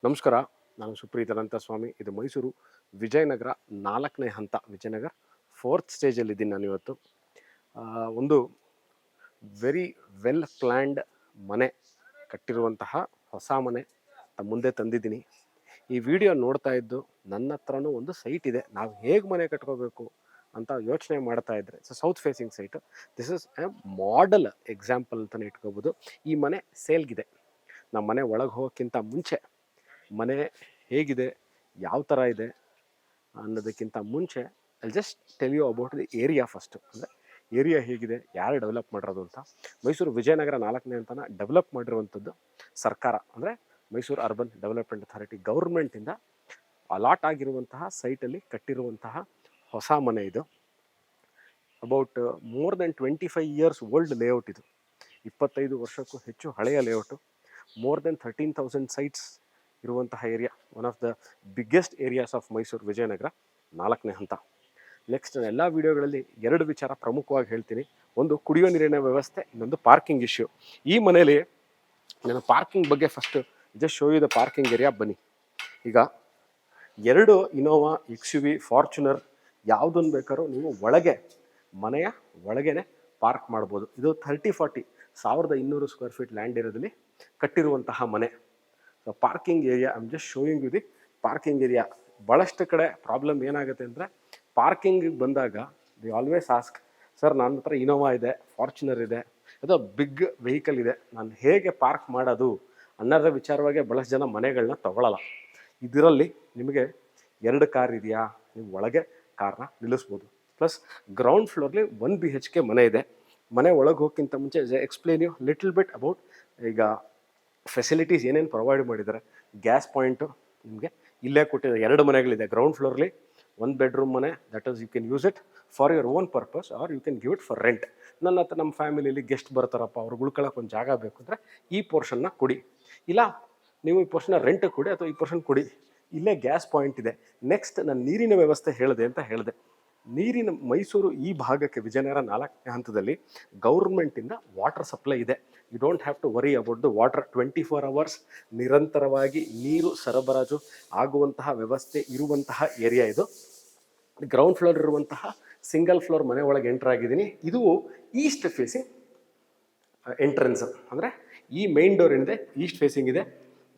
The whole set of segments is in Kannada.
ನಮಸ್ಕಾರ. ನಾನು ಸುಪ್ರೀತ್ ಅನಂತಸ್ವಾಮಿ. ಇದು ಮೈಸೂರು ವಿಜಯನಗರ 4ನೇ ಹಂತ, ವಿಜಯನಗರ 4th ಸ್ಟೇಜಲ್ಲಿದ್ದೀನಿ ನಾನಿವತ್ತು. ಒಂದು ವೆರಿ ವೆಲ್ ಪ್ಲ್ಯಾಂಡ್ ಮನೆ ಕಟ್ಟಿರುವಂತಹ ಹೊಸ ಮನೆ ತಮ್ಮ ಮುಂದೆ ತಂದಿದ್ದೀನಿ. ಈ ವಿಡಿಯೋ ನೋಡ್ತಾ ಇದ್ದು ನನ್ನ ಹತ್ರನೂ ಒಂದು ಸೈಟ್ ಇದೆ, ನಾವು ಹೇಗೆ ಮನೆ ಕಟ್ಕೋಬೇಕು ಅಂತ ಯೋಚನೆ ಮಾಡ್ತಾ ಇದ್ದರೆ, south facing site. This is A model example ಅಂತಲೇ ಇಟ್ಕೋಬೋದು. ಈ ಮನೆ ಸೇಲ್ಗಿದೆ. ನಮ್ಮ ಮನೆ ಒಳಗೆ ಹೋಗೋಕ್ಕಿಂತ ಮುಂಚೆ ಮನೆ ಹೇಗಿದೆ, ಯಾವ ಥರ ಇದೆ ಅನ್ನೋದಕ್ಕಿಂತ ಮುಂಚೆ I just tell you about the area first. ಅಂದರೆ ಏರಿಯಾ ಹೇಗಿದೆ, ಯಾರು ಡೆವಲಪ್ ಮಾಡಿರೋದು ಅಂತ. ಮೈಸೂರು ವಿಜಯನಗರ 4ನೇ ಹಂತನ ಡೆವಲಪ್ ಮಾಡಿರುವಂಥದ್ದು ಸರ್ಕಾರ, ಅಂದರೆ ಮೈಸೂರು ಅರ್ಬನ್ ಡೆವಲಪ್ಮೆಂಟ್ ಅಥಾರಿಟಿ, ಗೌರ್ಮೆಂಟಿಂದ ಅಲಾಟ್ ಆಗಿರುವಂತಹ ಸೈಟಲ್ಲಿ ಕಟ್ಟಿರುವಂತಹ ಹೊಸ ಮನೆ ಇದು. About more than 25 years old layout ಇದು. 25 ವರ್ಷಕ್ಕೂ ಹೆಚ್ಚು ಹಳೆಯ ಲೇಔಟು. ಮೋರ್ ದೆನ್ 13,000 ಸೈಟ್ಸ್ ಇರುವಂತಹ area, one of the biggest areas of Mysuru Vijayanagar 4ನೇ ಹಂತ. ನೆಕ್ಸ್ಟ್ ಎಲ್ಲ ವಿಡಿಯೋಗಳಲ್ಲಿ 2 ವಿಚಾರ ಪ್ರಮುಖವಾಗಿ ಹೇಳ್ತೀನಿ. ಒಂದು ಕುಡಿಯೋ ನೀರಿನ ವ್ಯವಸ್ಥೆ, ಇನ್ನೊಂದು ಪಾರ್ಕಿಂಗ್ ಇಶ್ಯೂ. ಈ ಮನೇಲಿ ನಾನು ಪಾರ್ಕಿಂಗ್ ಬಗ್ಗೆ first just show you the parking area. ಬನ್ನಿ. ಈಗ 2 ಇನೋವಾ, XUV, ಫಾರ್ಚುನರ್ ಯಾವುದನ್ನು ಬೇಕಾದ್ರೂ ನೀವು ಒಳಗೆ, ಮನೆಯ ಒಳಗೇನೆ ಪಾರ್ಕ್ ಮಾಡ್ಬೋದು. ಇದು 30-40 1200 ಸ್ಕ್ವೇರ್ ಫೀಟ್ ಲ್ಯಾಂಡ್ ಏರಿಯಾದಲ್ಲಿ ಕಟ್ಟಿರುವಂತಹ ಮನೆ. So parking area, I am just showing you the parking area. ಭಾಳಷ್ಟು ಕಡೆ ಪ್ರಾಬ್ಲಮ್ ಏನಾಗುತ್ತೆ ಅಂದರೆ, ಪಾರ್ಕಿಂಗಿಗೆ ಬಂದಾಗ ದಿ ಆಲ್ವೇಸ್ ಆಸ್ಕ್, ಸರ್ ನನ್ನ ಹತ್ರ ಇನೋವಾ ಇದೆ, ಫಾರ್ಚುನರ್ ಇದೆ, ಅದು ಬಿಗ್ ವೆಹಿಕಲ್ ಇದೆ, ನಾನು ಹೇಗೆ ಪಾರ್ಕ್ ಮಾಡೋದು ಅನ್ನೋದ್ರ ವಿಚಾರವಾಗಿ ಭಾಳಷ್ಟು ಜನ ಮನೆಗಳನ್ನ ತಗೊಳ್ಳಲ್ಲ. ಇದರಲ್ಲಿ ನಿಮಗೆ 2 ಕಾರ್ ಇದೆಯಾ, ನೀವು ಒಳಗೆ ಕಾರ್ನ ನಿಲ್ಲಿಸ್ಬೋದು. ಪ್ಲಸ್ ಗ್ರೌಂಡ್ ಫ್ಲೋರ್ಲಿ 1 BHK ಮನೆ ಇದೆ. ಮನೆ ಒಳಗೆ ಹೋಗೋಕ್ಕಿಂತ ಮುಂಚೆ explain you little bit about ಈಗ ಫೆಸಿಲಿಟೀಸ್ ಏನೇನು ಪ್ರೊವೈಡ್ ಮಾಡಿದ್ದಾರೆ. ಗ್ಯಾಸ್ ಪಾಯಿಂಟು ನಿಮಗೆ ಇಲ್ಲೇ ಕೊಟ್ಟಿದ್ದಾರೆ. 2 ಮನೆಗಳಿದೆ. ಗ್ರೌಂಡ್ ಫ್ಲೋರ್ಲಿ 1 ಬೆಡ್ರೂಮ್ ಮನೆ, that is you can use it for your own purpose or you can give it for rent. ನನ್ನ ಹತ್ರ ನಮ್ಮ ಫ್ಯಾಮಿಲಿಯಲ್ಲಿ ಗೆಸ್ಟ್ ಬರ್ತಾರಪ್ಪ, ಅವ್ರು ಉಳ್ಕೊಳ್ಳೋಕೆ ಒಂದು ಜಾಗ ಬೇಕು ಅಂದರೆ ಈ ಪೋರ್ಷನ್ನ ಕೊಡಿ, ಇಲ್ಲ ನೀವು ಈ ಪೋರ್ಷನ್ನ ರೆಂಟಿಗೆ ಕೊಡಿ ಅಥವಾ ಈ ಪೋರ್ಷನ್ ಕೊಡಿ. ಇಲ್ಲೇ ಗ್ಯಾಸ್ ಪಾಯಿಂಟ್ ಇದೆ. ನೆಕ್ಸ್ಟ್ ನಾನು ನೀರಿನ ವ್ಯವಸ್ಥೆ ಹೇಳಿದೆ ಅಂತ ಹೇಳಿದೆ. ನೀರಿನ ಮೈಸೂರು ಈ ಭಾಗಕ್ಕೆ ವಿಜಯನಗರ 4ನೇ ಹಂತದಲ್ಲಿ ಗೌರ್ಮೆಂಟಿಂದ ವಾಟರ್ ಸಪ್ಲೈ ಇದೆ. You don't have to worry about the water. 24 hours ನಿರಂತರವಾಗಿ ನೀರು ಸರಬರಾಜು ಆಗುವಂತಹ ವ್ಯವಸ್ಥೆ ಇರುವಂತಹ ಏರಿಯಾ ಇದು. ಗ್ರೌಂಡ್ ಫ್ಲೋರ್ ಇರುವಂತಹ ಸಿಂಗಲ್ ಫ್ಲೋರ್ ಮನೆ ಒಳಗೆ ಎಂಟರ್ ಆಗಿದ್ದೀನಿ. ಇದು ಈಸ್ಟ್ ಫೇಸಿಂಗ್ ಎಂಟ್ರೆನ್ಸ್, ಅಂದರೆ ಈ ಮೇನ್ ಡೋರ್ ಏನಿದೆ ಈಸ್ಟ್ ಫೇಸಿಂಗ್ ಇದೆ.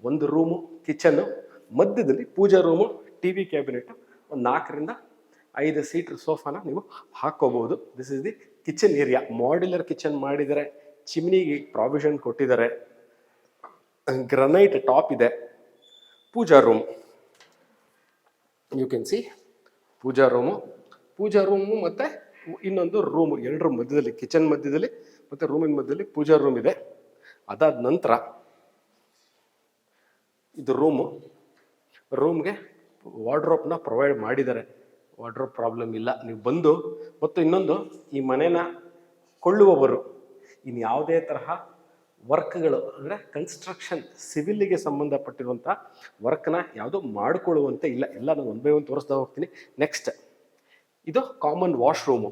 1 ರೂಮು, ಕಿಚನ್ನು, ಮಧ್ಯದಲ್ಲಿ ಪೂಜಾ ರೂಮು, TV ಕ್ಯಾಬಿನೆಟ್, ಒಂದು 4ರಿಂದ 5 ಸೀಟರ್ ಸೋಫಾನ ನೀವು ಹಾಕ್ಕೋಬೋದು. This is the kitchen area. Modular kitchen ಮಾಡಿದರೆ, ಚಿಮ್ನಿಗೆ ಪ್ರಾವಿಷನ್ ಕೊಟ್ಟಿದ್ದಾರೆ, ಗ್ರನೈಟ್ ಟಾಪ್ ಇದೆ. Pooja room you can see, pooja room ಮತ್ತು ಇನ್ನೊಂದು ರೂಮು, 2 ರೂಮ್ ಮಧ್ಯದಲ್ಲಿ, ಕಿಚನ್ ಮಧ್ಯದಲ್ಲಿ ಮತ್ತು ರೂಮಿನ ಮಧ್ಯದಲ್ಲಿ ಪೂಜಾ ರೂಮ್ ಇದೆ. ಅದಾದ ನಂತರ ಇದು ರೂಮ್ಗೆ ವಾರ್ಡ್ರೋಬ್ನ ಪ್ರೊವೈಡ್ ಮಾಡಿದ್ದಾರೆ. ವಾರ್ಡ್ರೋಬ್ ಪ್ರಾಬ್ಲಮ್ ಇಲ್ಲ. ನೀವು ಬಂದು, ಮತ್ತು ಇನ್ನೊಂದು, ಈ ಮನೆನ ಕೊಳ್ಳುವವರು ಇನ್ಯಾವುದೇ ತರಹ ವರ್ಕ್ಗಳು, ಅಂದರೆ ಕನ್ಸ್ಟ್ರಕ್ಷನ್ ಸಿವಿಲ್ಲಿಗೆ ಸಂಬಂಧಪಟ್ಟಿರುವಂಥ ವರ್ಕ್ನ ಯಾವುದು ಮಾಡಿಕೊಳ್ಳುವಂತೆ ಇಲ್ಲ. ಎಲ್ಲ ನಾನು 1 by 1 ತೋರಿಸ್ತಾ ಹೋಗ್ತೀನಿ. ನೆಕ್ಸ್ಟ್, ಇದು ಕಾಮನ್ ವಾಶ್ರೂಮು,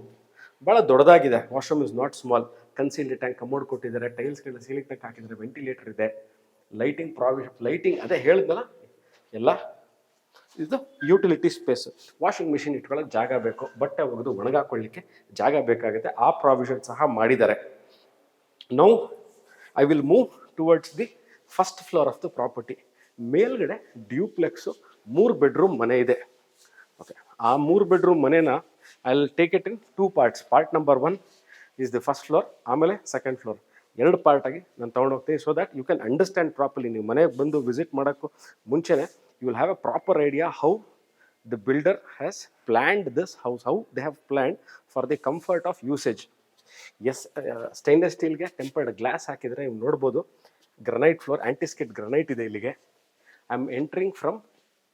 ಭಾಳ ದೊಡ್ಡದಾಗಿದೆ. Washroom is not small. Concealed tank, commode ಕೊಟ್ಟಿದ್ದಾರೆ, ಟೈಲ್ಸ್ಗಳನ್ನ ಸೀಲಿಂಗ್ ಟ್ಯಾಂಕ್ ಹಾಕಿದ್ದಾರೆ, ವೆಂಟಿಲೇಟರ್ ಇದೆ, ಲೈಟಿಂಗ್ ಪ್ರಾವಿಷನ್, ಲೈಟಿಂಗ್ ಅದೇ ಹೇಳಿದ್ನಲ್ಲ ಎಲ್ಲ. ಇದು ಯುಟಿಲಿಟಿ ಸ್ಪೇಸ್. ವಾಷಿಂಗ್ ಮಿಷಿನ್ ಇಟ್ಕೊಳ್ಳೋಕೆ ಜಾಗ ಬೇಕು, ಬಟ್ಟೆ ಒಗೆದು ಒಣಗಾಕೊಳ್ಳಿಕ್ಕೆ ಜಾಗ ಬೇಕಾಗುತ್ತೆ, ಆ ಪ್ರಾವಿಷನ್ ಸಹ ಮಾಡಿದ್ದಾರೆ. Now I will move towards the first floor of the property. ಮೇಲ್ಗಡೆ ಡ್ಯೂಪ್ಲೆಕ್ಸು 3 ಬೆಡ್ರೂಮ್ ಮನೆ ಇದೆ. ಓಕೆ, ಆ 3 ಬೆಡ್ರೂಮ್ ಮನೆನ I will take it in 2 parts. Part number 1 is the first floor, ಆಮೇಲೆ ಸೆಕೆಂಡ್ ಫ್ಲೋರ್. 2 ಪಾರ್ಟಾಗಿ ನಾನು ತೊಗೊಂಡೋಗ್ತೀನಿ, so that you can understand properly. ನೀವು ಮನೆಗೆ ಬಂದು ವಿಸಿಟ್ ಮಾಡೋಕ್ಕೂ ಮುಂಚೆನೇ you will have a proper idea how the builder has planned this house, how they have planned for the comfort of usage. Yes, stainless steelಗೆ ಟೆಂಪರ್ಡ್ ಗ್ಲಾಸ್ ಹಾಕಿದರೆ ನೀವು ನೋಡ್ಬೋದು. ಗ್ರನೈಟ್ ಫ್ಲೋರ್, ಆಂಟಿಸ್ಕಿಡ್ ಗ್ರನೈಟ್ ಇದೆ ಇಲ್ಲಿಗೆ. I am entering from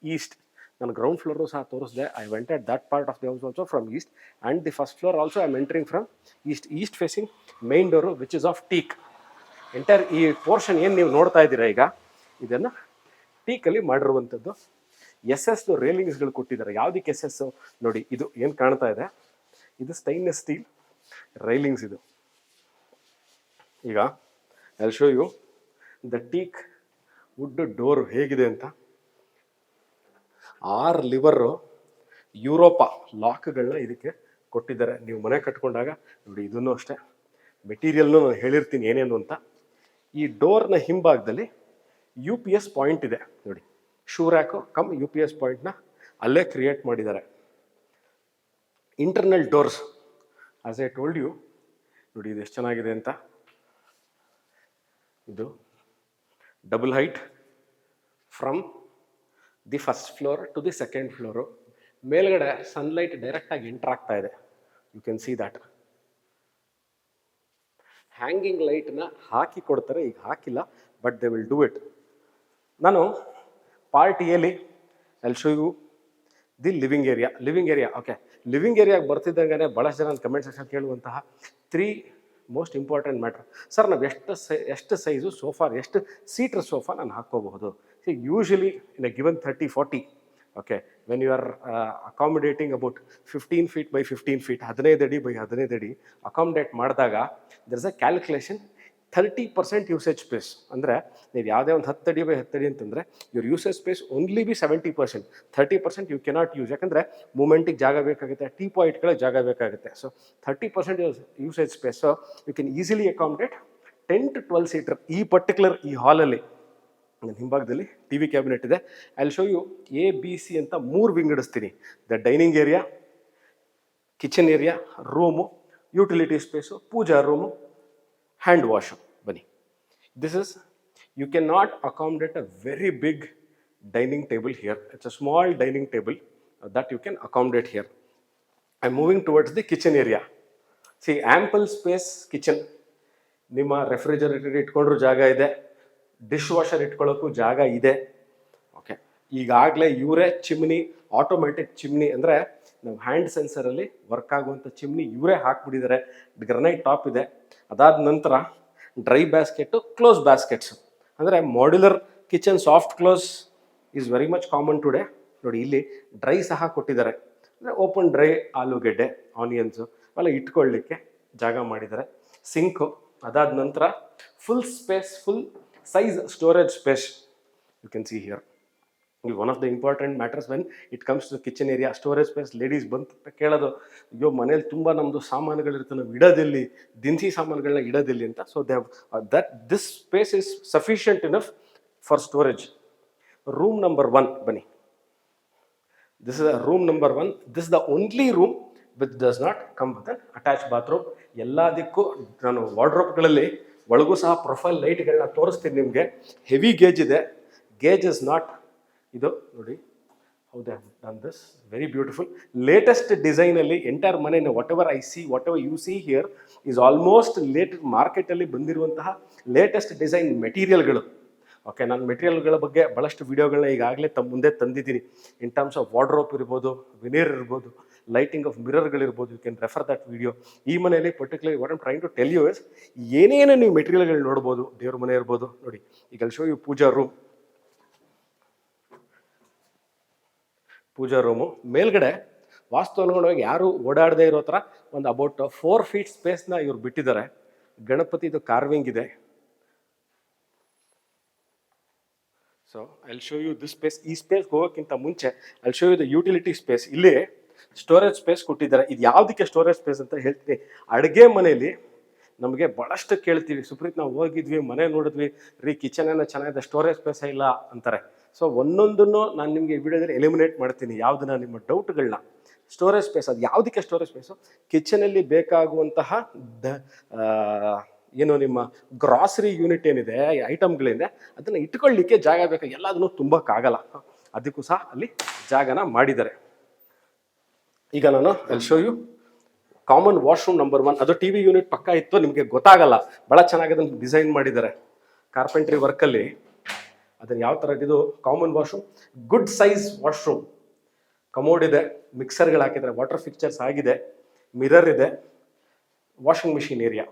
east. ನಾನು ಗ್ರೌಂಡ್ ಫ್ಲೋರು ಸಹ ತೋರಿಸಿದೆ. I wanted that part of the house also from east, and the first floor also I am entering from east facing main door which is of teak. Entire ಈ ಪೋರ್ಷನ್ ಏನು ನೀವು ನೋಡ್ತಾ ಇದ್ದೀರಾ ಈಗ, ಇದನ್ನು ಟೀಕಲ್ಲಿ ಮಾಡಿರುವಂಥದ್ದು. SS ರೇಲಿಂಗ್ಸ್ಗಳು ಕೊಟ್ಟಿದ್ದಾರೆ. ಯಾವುದಕ್ಕೆ SS ನೋಡಿ, ಇದು ಏನು ಕಾಣ್ತಾ ಇದೆ, ಇದು ಸ್ಟೈನ್ಲೆಸ್ ಸ್ಟೀಲ್ ರೈಲಿಂಗ್ಸ್. ಇದು ಈಗ I will show you the teak wood door ಹೇಗಿದೆ ಅಂತ. 6 ಲಿವರು ಯುರೋಪ ಲಾಕ್ಗಳನ್ನ ಇದಕ್ಕೆ ಕೊಟ್ಟಿದ್ದಾರೆ. ನೀವು ಮನೆ ಕಟ್ಕೊಂಡಾಗ ನೋಡಿ, ಇದನ್ನು ಅಷ್ಟೇ ಮೆಟೀರಿಯಲ್ನು ನಾನು ಹೇಳಿರ್ತೀನಿ ಏನೇನು ಅಂತ. ಈ ಡೋರ್ನ ಹಿಂಭಾಗದಲ್ಲಿ UPS ಪಾಯಿಂಟ್ ಇದೆ ನೋಡಿ, ಶೂ ರ್ಯಾಕು ಕಮ್ UPS ಪಾಯಿಂಟ್ನ ಅಲ್ಲೇ ಕ್ರಿಯೇಟ್ ಮಾಡಿದ್ದಾರೆ. Internal doors as I told you, ನೋಡಿ ಇದು ಎಷ್ಟು ಚೆನ್ನಾಗಿದೆ ಅಂತ. ಇದು double height from the first floor to the second floor. ಮೇಲ್ಗಡೆ ಸನ್ಲೈಟ್ ಡೈರೆಕ್ಟಾಗಿ ಎಂಟರ್ ಆಗ್ತಾ ಇದೆ. You can see that. Hanging ಲೈಟ್ನ ಹಾಕಿ ಕೊಡ್ತಾರೆ, ಈಗ ಹಾಕಿಲ್ಲ, but they will do it. ನಾನು ಪಾರ್ಟ್ ಎಲ್ಲಿ I'll show you the living area. Okay, living ಏರಿಯಾಗೆ ಬರ್ತಿದ್ದಂಗೆ ಭಾಳಷ್ಟು ಜನ ಕಮೆಂಟ್ ಸೆಕ್ಷನ್ ಕೇಳುವಂತಹ 3 ಮೋಸ್ಟ್ ಇಂಪಾರ್ಟೆಂಟ್ ಮ್ಯಾಟ್ರ್. ಸರ್ ನಾವು ಎಷ್ಟು ಸೈಜು ಸೋಫಾ, ಎಷ್ಟು ಸೀಟರ್ ಸೋಫಾ ನಾನು ಹಾಕ್ಕೋಬಹುದು? Usually in a given 30-40, okay, when you are accommodating about 15 feet by 15 feet, 15 ಅಡಿ ಬೈ 15 ಅಡಿ ಅಕಾಮಿಡೇಟ್ ಮಾಡಿದಾಗ there is a calculation 30% usage space. ಅಂದರೆ ನೀವು ಯಾವುದೇ ಒಂದು 10 ಅಡಿ ಬೈ 10 ಅಡಿ ಅಂತಂದರೆ your usage space only be 70%. 30% you cannot use, ಯಾಕಂದರೆ ಮೂಮೆಂಟಿಗೆ ಜಾಗ ಬೇಕಾಗುತ್ತೆ, ಟೀ ಪಾಯಿಂಟ್ಗಳಿಗೆ ಜಾಗ ಬೇಕಾಗುತ್ತೆ. So 30% usage space. So you can easily accommodate 10 to 12 seater. ಈ ಪರ್ಟಿಕ್ಯುಲರ್ ಈ ಹಾಲಲ್ಲಿ ನನ್ನ ಹಿಂಭಾಗದಲ್ಲಿ TV ಕ್ಯಾಬಿನೆಟ್ ಇದೆ. I will show you ABC ಅಂತ 3 ವಿಂಗಡಿಸ್ತೀನಿ. The dining area, kitchen area, room, utility space, puja room, hand wash. ಬನ್ನಿ, this is, you can not accommodate a very big dining table here. It's a small dining table that you can accommodate here. I am moving towards the kitchen area. See, ample space kitchen. ನಿಮ್ಮ ರೆಫ್ರಿಜರೇಟರ್ ಇಟ್ಕೊಂಡ್ರೂ ಜಾಗ ಇದೆ, ಡಿಶ್ ವಾಷರ್ ಇಟ್ಕೊಳ್ಳೋಕ್ಕೂ ಜಾಗ ಇದೆ. ಓಕೆ, ಈಗಾಗಲೇ ಇವರೇ ಚಿಮ್ನಿ, ಆಟೋಮೆಟಿಕ್ ಚಿಮ್ನಿ, ಅಂದರೆ ನಾವು ಹ್ಯಾಂಡ್ ಸೆನ್ಸರಲ್ಲಿ ವರ್ಕ್ ಆಗುವಂಥ ಚಿಮ್ನಿ ಇವರೇ ಹಾಕ್ಬಿಟ್ಟಿದ್ದಾರೆ. ಗ್ರನೈಟ್ ಟಾಪ್ ಇದೆ. ಅದಾದ ನಂತರ ಡ್ರೈ ಬ್ಯಾಸ್ಕೆಟು, ಕ್ಲೋಸ್ ಬ್ಯಾಸ್ಕೆಟ್ಸ್. ಅಂದರೆ modular kitchen soft close is very much common today. ನೋಡಿ, ಇಲ್ಲಿ ಡ್ರೈ ಸಹ ಕೊಟ್ಟಿದ್ದಾರೆ. ಅಂದರೆ ಓಪನ್ ಡ್ರೈ ಆಲೂಗೆಡ್ಡೆ, ಆನಿಯನ್ಸು ಅವೆಲ್ಲ ಇಟ್ಕೊಳ್ಳಿಕ್ಕೆ ಜಾಗ ಮಾಡಿದ್ದಾರೆ. ಸಿಂಕು. ಅದಾದ ನಂತರ full space, full size storage space you can see here. One of the important matters when it comes to kitchen area, storage space. Ladies ಬಂತ ಕೇಳೋದು, ಅಯ್ಯೋ ಮನೇಲಿ ತುಂಬ ನಮ್ಮದು ಸಾಮಾನುಗಳಿರ್ತವೆ, ನಾವು ಇಡೋದಿಲ್ಲಿ, ದಿನಸಿ ಸಾಮಾನುಗಳನ್ನ ಇಡೋದಿಲ್ಲಿ ಅಂತ. So they that this space is sufficient enough for storage. Room number 1 ಬನ್ನಿ. This is room number 1. This the only room with does not come with an attach bathroom. ಎಲ್ಲದಕ್ಕೂ ನಾನು ವಾರ್ಡ್ರೋಬ್ಗಳಲ್ಲಿ ಒಳಗೂ ಸಹ ಪ್ರೊಫೈಲ್ ಲೈಟ್ಗಳನ್ನ ತೋರಿಸ್ತೀನಿ ನಿಮಗೆ. ಹೆವಿ ಗೇಜ್ ಇದೆ. ಗೇಜ್ ಇಸ್ ನಾಟ್, ಇದು ನೋಡಿ, how they have done this, very beautiful. Latest ಡಿಸೈನಲ್ಲಿ ಎಂಟೈರ್ ಮನೆಯನ್ನು whatever I see, whatever U see here is almost ಮಾರ್ಕೆಟಲ್ಲಿ ಬಂದಿರುವಂತಹ ಲೇಟೆಸ್ಟ್ ಡಿಸೈನ್ ಮೆಟೀರಿಯಲ್ಗಳು. ಓಕೆ, ನಾನು ಮೆಟೀರಿಯಲ್ಗಳ ಬಗ್ಗೆ ಭಾಳಷ್ಟು ವಿಡಿಯೋಗಳನ್ನ ಈಗಾಗಲೇ ತಮ್ಮ ಮುಂದೆ ತಂದಿದ್ದೀನಿ. ಇನ್ ಟರ್ಮ್ಸ್ ಆಫ್ ವಾರ್ಡ್ರೋಪ್ ಇರ್ಬೋದು, ವಿನಿಯರ್ ಇರ್ಬೋದು, ಲೈಟಿಂಗ್ ಆಫ್ ಮಿರರ್ಗಳಿರ್ಬೋದು. You can refer that video. ಈ ಮನೆಯಲ್ಲಿ particularly what I'm trying to tell you is, ಏನೇನು ನೀವು ಮೆಟೀರಿಯಲ್ಗಳು ನೋಡ್ಬೋದು. ದೇವ್ರ ಮನೆ ಇರ್ಬೋದು. ನೋಡಿ, ಈಗ show you puja room. Puja room ಮೇಲ್ಗಡೆ ವಾಸ್ತು ಅನುಗುಣವಾಗಿ ಯಾರು ಓಡಾಡದೇ ಇರೋ ಥರ ಒಂದು ಅಬೌಟ್ 4 feet ಸ್ಪೇಸ್ನ ಇವ್ರು ಬಿಟ್ಟಿದ್ದಾರೆ. ಗಣಪತಿದು ಕಾರ್ವಿಂಗ್ ಇದೆ. So I will show you this space. ಈ ಸ್ಪೇಸ್ಗೆ ಹೋಗೋಕ್ಕಿಂತ ಮುಂಚೆ I will show you the utility space. ಇಲ್ಲಿ ಸ್ಟೋರೇಜ್ ಸ್ಪೇಸ್ ಕೊಟ್ಟಿದ್ದಾರೆ. ಇದು ಯಾವುದಕ್ಕೆ ಸ್ಟೋರೇಜ್ ಸ್ಪೇಸ್ ಅಂತ ಹೇಳ್ತೀನಿ. ಅಡುಗೆ ಮನೆಯಲ್ಲಿ ನಮಗೆ ಭಾಳಷ್ಟು ಕೇಳ್ತೀವಿ, ಸುಪ್ರೀತ್ ನಾವು ಹೋಗಿದ್ವಿ, ಮನೆ ನೋಡಿದ್ವಿ ರೀ, ಕಿಚನ್ ಏನೋ ಚೆನ್ನಾಗಿದೆ, ಸ್ಟೋರೇಜ್ ಸ್ಪೇಸೇ ಇಲ್ಲ ಅಂತಾರೆ. ಸೊ ಒಂದೊಂದನ್ನು ನಾನು ನಿಮಗೆ ವಿಡಿಯೋದಲ್ಲಿ ಎಲಿಮಿನೇಟ್ ಮಾಡ್ತೀನಿ, ಯಾವುದನ್ನ ನಿಮ್ಮ ಡೌಟ್ಗಳನ್ನ. ಸ್ಟೋರೇಜ್ ಸ್ಪೇಸ್, ಅದು ಯಾವುದಕ್ಕೆ ಸ್ಟೋರೇಜ್ ಸ್ಪೇಸು? ಕಿಚನಲ್ಲಿ ಬೇಕಾಗುವಂತಹ ಏನು ನಿಮ್ಮ ಗ್ರಾಸರಿ ಯೂನಿಟ್ ಏನಿದೆ, ಐಟಮ್ಗಳಿದೆ, ಅದನ್ನು ಇಟ್ಕೊಳ್ಳಿಕ್ಕೆ ಜಾಗ ಬೇಕು. ಎಲ್ಲದನ್ನು ತುಂಬಕ್ಕಾಗಲ್ಲ, ಅದಕ್ಕೂ ಸಹ ಅಲ್ಲಿ ಜಾಗನ ಮಾಡಿದ್ದಾರೆ. ಈಗ ನಾನು I show you common washroom number 1. ಅದು TV ಯೂನಿಟ್ ಪಕ್ಕ ಇತ್ತು, ನಿಮಗೆ ಗೊತ್ತಾಗಲ್ಲ, ಭಾಳ ಚೆನ್ನಾಗಿ ಅದನ್ನು ಡಿಸೈನ್ ಮಾಡಿದ್ದಾರೆ ಕಾರ್ಪೆಂಟ್ರಿ ವರ್ಕಲ್ಲಿ. ಅದನ್ನು ಯಾವ ಥರ ಇದು common washroom, good size washroom. Commode ಇದೆ, ಮಿಕ್ಸರ್ಗಳು ಹಾಕಿದ್ದಾರೆ, ವಾಟರ್ ಫಿಕ್ಚರ್ಸ್ ಆಗಿದೆ, ಮಿರರ್ ಇದೆ, ವಾಷಿಂಗ್ ಮಿಷಿನ್ ಏರಿಯಾ.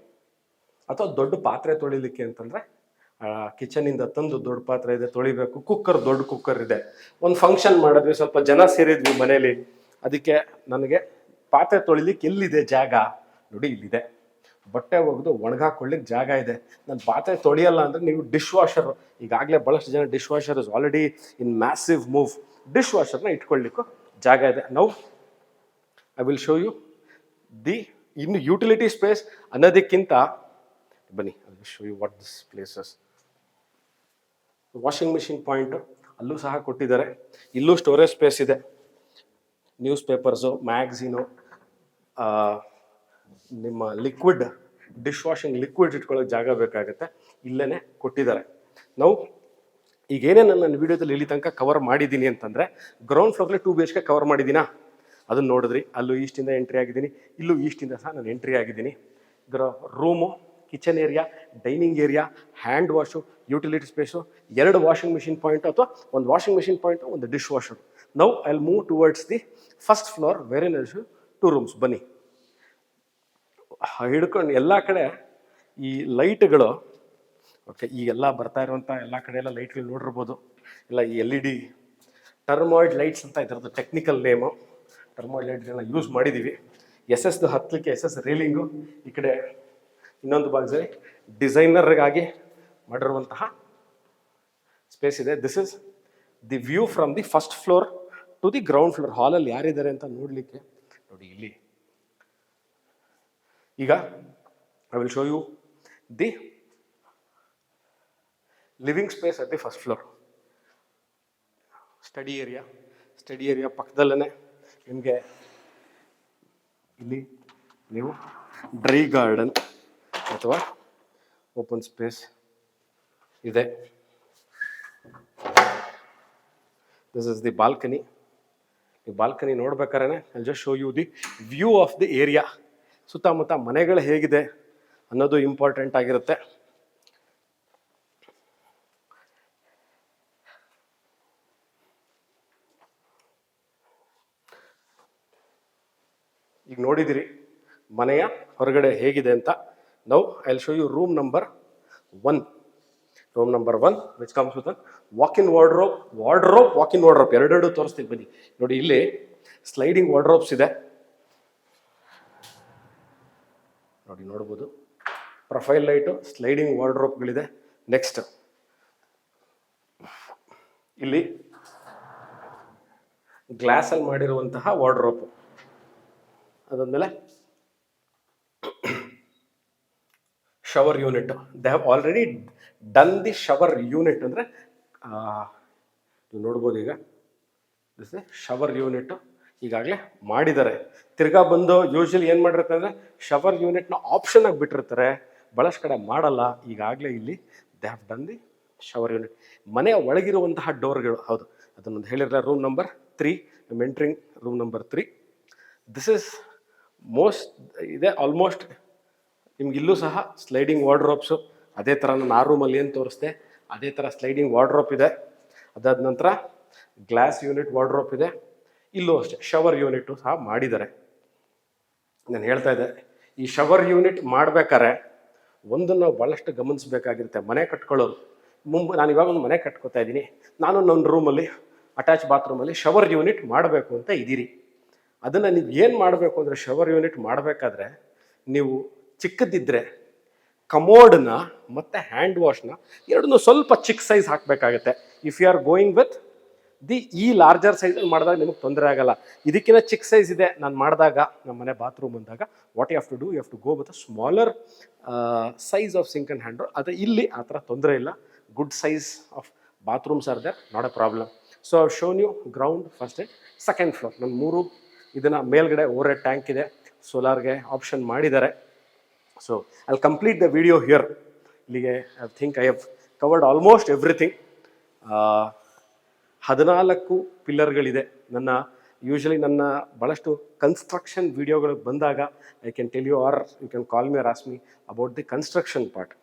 ಅಥವಾ ದೊಡ್ಡ ಪಾತ್ರೆ ತೊಳಿಲಿಕ್ಕೆ ಅಂತಂದರೆ ಕಿಚನಿಂದ ತಂದು ದೊಡ್ಡ ಪಾತ್ರೆ ಇದೆ, ತೊಳಿಬೇಕು. ಕುಕ್ಕರ್, ದೊಡ್ಡ ಕುಕ್ಕರ್ ಇದೆ. ಒಂದು ಫಂಕ್ಷನ್ ಮಾಡಿದ್ವಿ, ಸ್ವಲ್ಪ ಜನ ಸೇರಿದ್ವಿ ಮನೇಲಿ, ಅದಕ್ಕೆ ನನಗೆ ಪಾತ್ರೆ ತೊಳಿಲಿಕ್ಕೆ ಎಲ್ಲಿದೆ ಜಾಗ? ನೋಡಿ, ಇಲ್ಲಿದೆ. ಬಟ್ಟೆ ಒಗೆದು ಒಣಗಾಕೊಳ್ಳಿಕ್ಕೆ ಜಾಗ ಇದೆ. ನಾನು ಪಾತ್ರೆ ತೊಳೆಯಲ್ಲ ಅಂದರೆ ನೀವು ಡಿಶ್ ವಾಷರ್, ಈಗಾಗಲೇ ಭಾಳಷ್ಟು ಜನ dish washer is already in massive move. Dish ವಾಷರ್ನ ಇಟ್ಕೊಳ್ಳಿಕ್ಕೂ ಜಾಗ ಇದೆ. Now I will show you the ಇನ್ನು ಯುಟಿಲಿಟಿ ಸ್ಪೇಸ್ ಅನ್ನೋದಕ್ಕಿಂತ ಬನ್ನಿ I will show you what this places. Washing machine point ಅಲ್ಲೂ ಸಹ ಕೊಟ್ಟಿದ್ದಾರೆ. ಇಲ್ಲೂ ಸ್ಟೋರೇಜ್ ಸ್ಪೇಸ್ ಇದೆ. ನ್ಯೂಸ್ ಪೇಪರ್ಸು, ಮ್ಯಾಗ್ಝೀನು, ನಿಮ್ಮ ಲಿಕ್ವಿಡ್ ಡಿಶ್ ವಾಷಿಂಗ್ ಲಿಕ್ವಿಡ್ ಇಟ್ಕೊಳ್ಳೋಕೆ ಜಾಗ ಬೇಕಾಗುತ್ತೆ, ಇಲ್ಲೇ ಕೊಟ್ಟಿದ್ದಾರೆ. ನಾವು ಈಗೇನೇ ನನ್ನ ವಿಡಿಯೋದಲ್ಲಿ ಇಲ್ಲಿ ತನಕ ಕವರ್ ಮಾಡಿದ್ದೀನಿ ಅಂತಂದರೆ ಗ್ರೌಂಡ್ ಫ್ಲೋರ್ಲಿ 2 BHK ಕವರ್ ಮಾಡಿದ್ದೀನಾ, ಅದನ್ನು ನೋಡಿದ್ರಿ. ಅಲ್ಲೂ ಈಸ್ಟಿಂದ ಎಂಟ್ರಿ ಆಗಿದ್ದೀನಿ, ಇಲ್ಲೂ ಈಸ್ಟಿಂದ ಸಹ ನಾನು ಎಂಟ್ರಿ ಆಗಿದ್ದೀನಿ. Room, kitchen area, dining area, hand wash, utility space, 2 washing machine point ಅಥವಾ ಒಂದು ವಾಷಿಂಗ್ ಮಿಷಿನ್ ಪಾಯಿಂಟು, ಒಂದು dishwasher. Now I will move towards the first floor where in 2 rooms. ಬನ್ನಿ, ಹಿಡ್ಕೊಂಡು ಎಲ್ಲ ಕಡೆ ಈ ಲೈಟ್ಗಳು, ಓಕೆ, ಈ ಎಲ್ಲ ಬರ್ತಾ ಇರುವಂಥ ಎಲ್ಲ ಕಡೆ ಎಲ್ಲ ಲೈಟ್ಗಳು ನೋಡಿರ್ಬೋದು. ಇಲ್ಲ ಈ LED ಟರ್ಮಾಯ್ಡ್ ಲೈಟ್ಸ್ ಅಂತ ಇದರದ್ದು ಟೆಕ್ನಿಕಲ್ ನೇಮು. ಟರ್ಮಾಯ್ಡ್ ಲೈಟ್ಗಳನ್ನ ಯೂಸ್ ಮಾಡಿದ್ದೀವಿ. SS ಹತ್ತಲಿಕ್ಕೆ SS ರೇಲಿಂಗು, ಈ ಕಡೆ ಇನ್ನೊಂದು ಭಾಗದಲ್ಲಿ ಡಿಸೈನರ್ಗಾಗಿ ಮಾಡಿರುವಂತಹ ಸ್ಪೇಸ್ ಇದೆ. This is the view from the first floor to the ground floor. ಹಾಲಲ್ಲಿ ಯಾರಿದ್ದಾರೆ ಅಂತ ನೋಡಲಿಕ್ಕೆ ನೋಡಿ ಇಲ್ಲಿ. ಈಗ I will show you the living space at the first floor. Study area ಪಕ್ಕದಲ್ಲೇ ನಿಮಗೆ ಇಲ್ಲಿ ನೀವು ಡ್ರೈ ಗಾರ್ಡನ್ ಅಥವಾ ಓಪನ್ ಸ್ಪೇಸ್ ಇದೆ. This is the balcony. ಈ ಬಾಲ್ಕನಿ ನೋಡ್ಬೇಕಾದ್ರೆ I just show you the view of the area. ಸುತ್ತಮುತ್ತ ಮನೆಗಳು ಹೇಗಿದೆ ಅನ್ನೋದು ಇಂಪಾರ್ಟೆಂಟ್ ಆಗಿರುತ್ತೆ. ಈಗ ನೋಡಿದಿರಿ ಮನೆಯ ಹೊರಗಡೆ ಹೇಗಿದೆ ಅಂತ. Now I will show you room number 1. Room number 1 which comes with walk-in wardrobe, walk-in wardrobe ಎರಡೆರಡು ತೋರಿಸ್ತೀನಿ ಬನ್ನಿ. ನೋಡಿ, ಇಲ್ಲಿ ಸ್ಲೈಡಿಂಗ್ ವಾರ್ಡ್ರೋಬ್ಸ್ ಇದೆ, ನೋಡಿ ನೋಡ್ಬೋದು. ಪ್ರೊಫೈಲ್ ಲೈಟು, ಸ್ಲೈಡಿಂಗ್ ವಾರ್ಡ್ರೋಬ್ಗಳಿದೆ. ನೆಕ್ಸ್ಟ್ ಇಲ್ಲಿ ಗ್ಲಾಸಲ್ಲಿ ಮಾಡಿರುವಂತಹ ವಾರ್ಡ್ರೋಬ್. ಅದಾದ್ಮೇಲೆ shower unit. They have already done the shower unit. ಅಂದರೆ ನೀವು ನೋಡ್ಬೋದು, ಈಗ ದಿಸ್ ಶವರ್ ಯೂನಿಟ್ ಈಗಾಗಲೇ ಮಾಡಿದ್ದಾರೆ. ತಿರ್ಗಾ ಬಂದು ಯೂಶಲಿ ಏನು ಮಾಡಿರ್ತಾರೆ ಅಂದರೆ ಶವರ್ ಯೂನಿಟ್ನ ಆಪ್ಷನ್ ಆಗಿ ಬಿಟ್ಟಿರ್ತಾರೆ, ಭಾಳಷ್ಟು ಕಡೆ ಮಾಡಲ್ಲ. ಈಗಾಗಲೇ ಇಲ್ಲಿ they have done the shower unit. ಮನೆಯ ಒಳಗಿರುವಂತಹ ಡೋರ್ಗಳು, ಹೌದು, ಅದನ್ನೊಂದು ಹೇಳಿರಲ್ಲ. Room number 3, entering room number 3. This is most ಇದೆ ಆಲ್ಮೋಸ್ಟ್. ನಿಮ್ಗೆ ಇಲ್ಲೂ ಸಹ ಸ್ಲೈಡಿಂಗ್ ವಾರ್ಡ್ರೋಬ್ಸು ಅದೇ ಥರ ನಾನು ಆ ರೂಮಲ್ಲಿ ಏನು ತೋರಿಸ್ದೆ ಅದೇ ಥರ ಸ್ಲೈಡಿಂಗ್ ವಾರ್ಡ್ರೋಬ್ ಇದೆ. ಅದಾದ ನಂತರ ಗ್ಲಾಸ್ ಯೂನಿಟ್ ವಾರ್ಡ್ರೋಬ್ ಇದೆ. ಇಲ್ಲೂ ಅಷ್ಟೇ ಶವರ್ ಯೂನಿಟು ಸಹ ಮಾಡಿದ್ದಾರೆ. ನಾನು ಹೇಳ್ತಾ ಇದ್ದೆ, ಈ ಶವರ್ ಯೂನಿಟ್ ಮಾಡ್ಬೇಕಾದ್ರೆ ಒಂದು ನಾವು ಭಾಳಷ್ಟು ಗಮನಿಸಬೇಕಾಗಿರುತ್ತೆ. ಮನೆ ಕಟ್ಕೊಳ್ಳೋರು ನಾನು ಇವಾಗ ಒಂದು ಮನೆ ಕಟ್ಕೋತಾ ಇದ್ದೀನಿ, ನಾನು ನನ್ನ ರೂಮಲ್ಲಿ ಅಟ್ಯಾಚ್ ಬಾತ್ರೂಮಲ್ಲಿ ಶವರ್ ಯೂನಿಟ್ ಮಾಡಬೇಕು ಅಂತ ಇದ್ದೀರಿ. ಅದನ್ನು ನೀವು ಏನು ಮಾಡಬೇಕು ಅಂದರೆ, ಶವರ್ ಯೂನಿಟ್ ಮಾಡಬೇಕಾದ್ರೆ ನೀವು ಚಿಕ್ಕದಿದ್ದರೆ ಕಮೋಡನ್ನ ಮತ್ತು ಹ್ಯಾಂಡ್ ವಾಶ್ನ ಎರಡನ್ನೂ ಸ್ವಲ್ಪ ಚಿಕ್ಕ ಸೈಜ್ ಹಾಕಬೇಕಾಗತ್ತೆ. If you are going with ಈ ಲಾರ್ಜರ್ ಸೈಜಲ್ಲಿ ಮಾಡಿದಾಗ ನಿಮಗೆ ತೊಂದರೆ ಆಗಲ್ಲ. ಇದಕ್ಕಿಂತ ಚಿಕ್ಕ ಸೈಜ್ ಇದೆ ನಾನು ಮಾಡಿದಾಗ, ನಮ್ಮ ಮನೆ ಬಾತ್ರೂಮ್ ಅಂದಾಗ, what you have to do, you have to go with a smaller size of sink and hand. ಅದು ಇಲ್ಲಿ ಆ ಥರ ತೊಂದರೆ ಇಲ್ಲ. Good size of bathrooms are there, not a problem. So I shown you ground, first and second floor. ನನ್ನ 3 ಇದನ್ನು ಮೇಲ್ಗಡೆ ಓವರ್ ಟ್ಯಾಂಕ್ ಇದೆ, ಸೋಲಾರ್ಗೆ ಆಪ್ಷನ್ ಮಾಡಿದ್ದಾರೆ. So I complete the video here. ಇಲ್ಲಿಗೆ I think I have covered almost everything. 14 ಪಿಲ್ಲರ್ಗಳಿದೆ. Usually ನನ್ನ ಭಾಳಷ್ಟು ಕನ್ಸ್ಟ್ರಕ್ಷನ್ ವಿಡಿಯೋಗಳು ಬಂದಾಗ I can tell you, or you can call me or ask me about the construction part.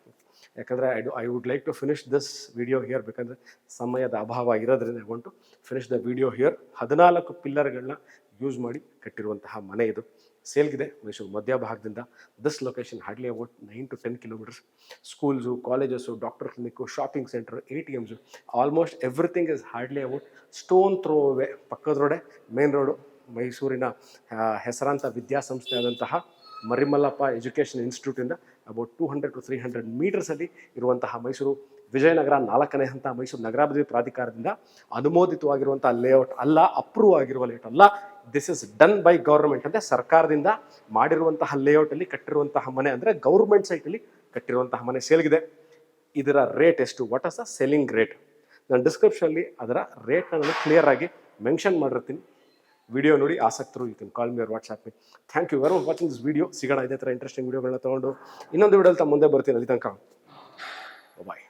ಯಾಕಂದರೆ I would like to finish this video here, ಬೇಕಂದರೆ ಸಮಯದ ಅಭಾವ ಇರೋದ್ರಿಂದ I want to finish the video here. 14 ಪಿಲ್ಲರ್ಗಳನ್ನ ಯೂಸ್ ಮಾಡಿ ಕಟ್ಟಿರುವಂತಹ ಮನೆ ಇದು. ಸೇಲ್ಗಿದೆ ಮೈಸೂರು ಮಧ್ಯಭಾಗದಿಂದ. This location hardly about 9 to 10 kilometers. Schools, colleges, doctor clinic, shopping centre, ATMs, almost everything is hardly about stone throw away. ಪಕ್ಕದ ರೋಡೆ ಮೇನ್ ರೋಡು. ಮೈಸೂರಿನ ಹೆಸರಾಂತ ವಿದ್ಯಾಸಂಸ್ಥೆ ಆದಂತಹ ಮರಿಮಲ್ಲಪ್ಪ ಎಜುಕೇಷನ್ ಇನ್ಸ್ಟಿಟ್ಯೂಟಿಂದ ಅಬೌಟ್ 200 to 300 ಮೀಟರ್ಸಲ್ಲಿ ಇರುವಂತಹ ಮೈಸೂರು ವಿಜಯನಗರ 4ನೇ ಹಂತ ಮೈಸೂರು ನಗರಾಭಿವೃದ್ಧಿ ಪ್ರಾಧಿಕಾರದಿಂದ ಅನುಮೋದಿತವಾಗಿರುವಂಥ ಲೇಔಟ್ ಅಲ್ಲ, ಅಪ್ರೂವ್ ಆಗಿರುವ ಲೇಔಟ್ ಅಲ್ಲ. This is done by government. ಅಂದರೆ ಸರ್ಕಾರದಿಂದ ಮಾಡಿರುವಂತಹ ಲೇಔಟಲ್ಲಿ ಕಟ್ಟಿರುವಂತಹ ಮನೆ, ಅಂದರೆ ಗೌರ್ಮೆಂಟ್ ಸೈಟಲ್ಲಿ ಕಟ್ಟಿರುವಂತಹ ಮನೆ ಸೇಲ್ಗಿದೆ. ಇದರ ರೇಟ್ ಎಷ್ಟು, what as the selling rate? ನಾನು ಡಿಸ್ಕ್ರಿಪ್ಷನಲ್ಲಿ ಅದರ ರೇಟ್ನ ನಾನು ಕ್ಲಿಯರ್ ಆಗಿ ಮೆನ್ಷನ್ ಮಾಡಿರ್ತೀನಿ. ವಿಡಿಯೋ ನೋಡಿ ಆಸಕ್ತರು you can call me or WhatsApp me. Thank you very much watching this video. ಸಿಗೋಣ ಇದೇ ಥರ ಇಂಟ್ರೆಸ್ಟಿಂಗ್ ವಿಡಿಯೋಗಳನ್ನ ತೊಗೊಂಡು ಇನ್ನೊಂದು ವಿಡಿಯೋಲಿ ಮುಂದೆ ಬರ್ತೀನಿ. ಅಲ್ಲಿ ತನಕ ಬಾಯ್.